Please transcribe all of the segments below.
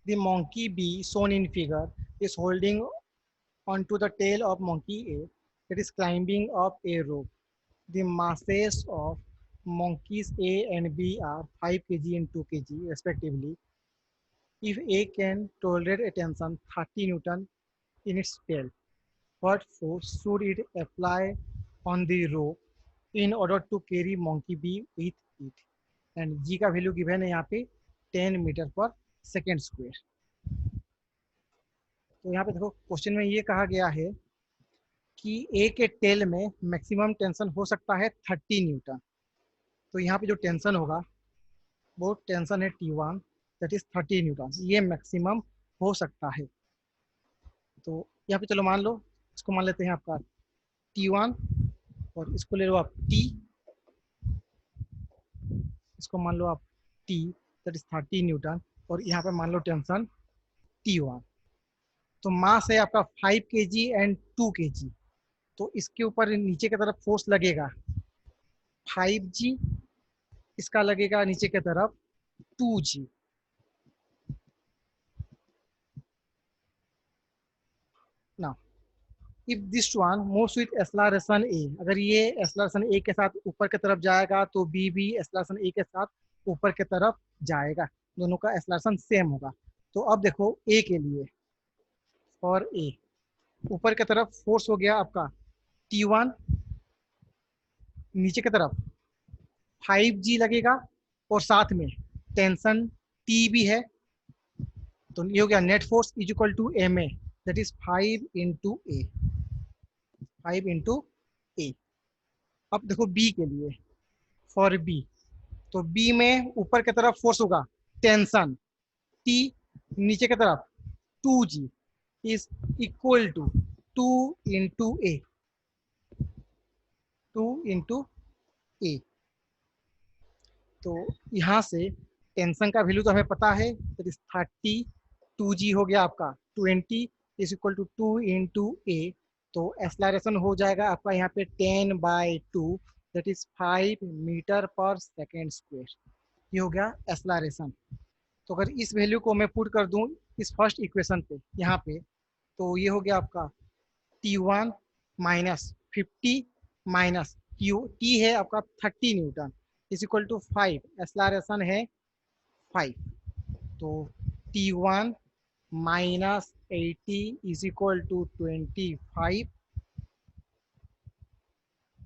The monkey B shown in figure is holding onto the tail of monkey A that is climbing up a rope. The masses of monkeys A and B are 5 kg and 2 kg respectively. If A can tolerate a tension 30 Newton in its tail, what force should it apply on the rope in order to carry monkey B with it? And G का value given है यहाँ पे 10 metre पर second square. तो यहाँ पे देखो question में ये कहा गया है कि ए के टेल में मैक्सिमम टेंशन हो सकता है 30 न्यूटन। तो यहाँ पे जो टेंशन होगा वो टेंशन है T1 दैट इज 30 न्यूटन, ये मैक्सिमम हो सकता है। तो यहाँ पे चलो मान लो, इसको मान लेते हैं आपका T1 और इसको ले लो आप T, इसको मान लो आप T दैट इज 30 न्यूटन और यहाँ पे मान लो टेंशन T1। तो मास है आपका 5 kg एंड 2 kg। तो इसके ऊपर नीचे की तरफ फोर्स लगेगा 5g, इसका लगेगा नीचे की तरफ 2g। ना if this one moves with acceleration A, अगर ये एक्सेलरेशन ए के साथ ऊपर की तरफ जाएगा तो बी भी एक्सेलरेशन ए के साथ ऊपर की तरफ जाएगा, दोनों का एक्सेलरेशन सेम होगा। तो अब देखो ए के लिए, और ए ऊपर की तरफ फोर्स हो गया आपका T1, नीचे की तरफ 5g लगेगा और साथ में टेंशन T भी है। तो ये हो गया net force is equal to M A that is 5 into A, 5 into A. अब देखो बी के लिए, फॉर बी, तो बी में ऊपर की तरफ फोर्स होगा टेंशन टी, नीचे की तरफ 2g is equal to 2 into A, 2 into A. तो यहाँ से टेंशन का वैल्यू तो हमें पता है दैट इज 30, 2g हो गया आपका 20 is equal to 2 into A. तो एक्सलरेशन हो जाएगा आपका यहाँ पे 10/2 दैट इज 5 मीटर पर सेकेंड स्क्वायर। ये हो गया एक्सलरेशन। तो अगर इस वैल्यू को मैं पुट कर दूं इस फर्स्ट इक्वेशन पे यहाँ पे, तो ये हो गया आपका T1 माइनस 50 माइनस T है आपका 30 newton is equal to 5, acceleration है 5। तो T1 minus 80 is equal to 25।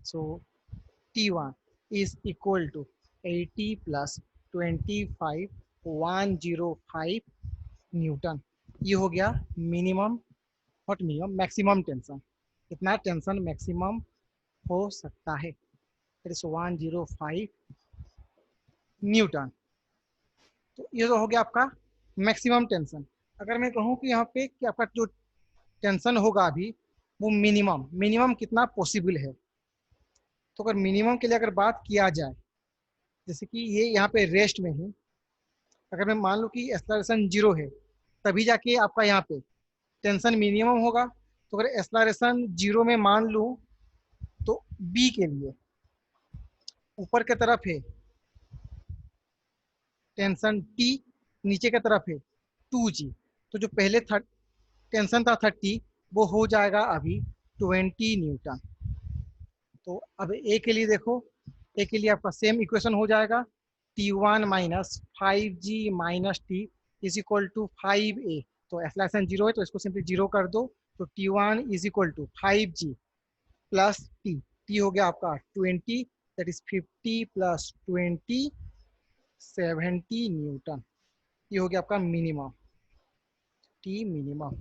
So T1 is equal to 80 plus 25, 105 newton. ये हो गया minimum, not minimum, maximum tension. कितना टेंशन मैक्सिमम हो सकता है, दैट इज 105 न्यूटन। तो ये तो हो गया आपका मैक्सिमम टेंशन। अगर मैं कहूँ कि यहाँ पे कि आपका जो टेंशन होगा अभी वो मिनिमम, मिनिमम कितना पॉसिबल है, तो अगर मिनिमम के लिए अगर बात किया जाए, जैसे कि ये यहाँ पे रेस्ट में है, अगर मैं मान लूँ कि एक्सलरेशन 0 है तभी जाके आपका यहाँ पे टेंशन मिनिमम होगा। तो अगर एक्सलरेशन 0 में मान लूँ तो बी के लिए ऊपर की तरफ है टेंशन टी, नीचे की तरफ है 2g। तो जो पहले टेंशन था 30 वो हो जाएगा अभी 20 न्यूटन। तो अब ए के लिए देखो, ए के लिए आपका सेम इक्वेशन हो जाएगा T1 minus 5g minus T is equal to 5a। तो एक्सलेशन 0 है तो इसको सिंपली 0 कर दो। तो T1 is equal to 5g plus T, T हो गया आपका 20 दैट इज 50 प्लस 20, 70 न्यूटन। ये हो गया आपका मिनिमम, टी मिनिमम,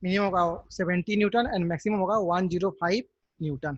मिनिमम होगा 70 न्यूटन एंड मैक्सिमम होगा 105 न्यूटन।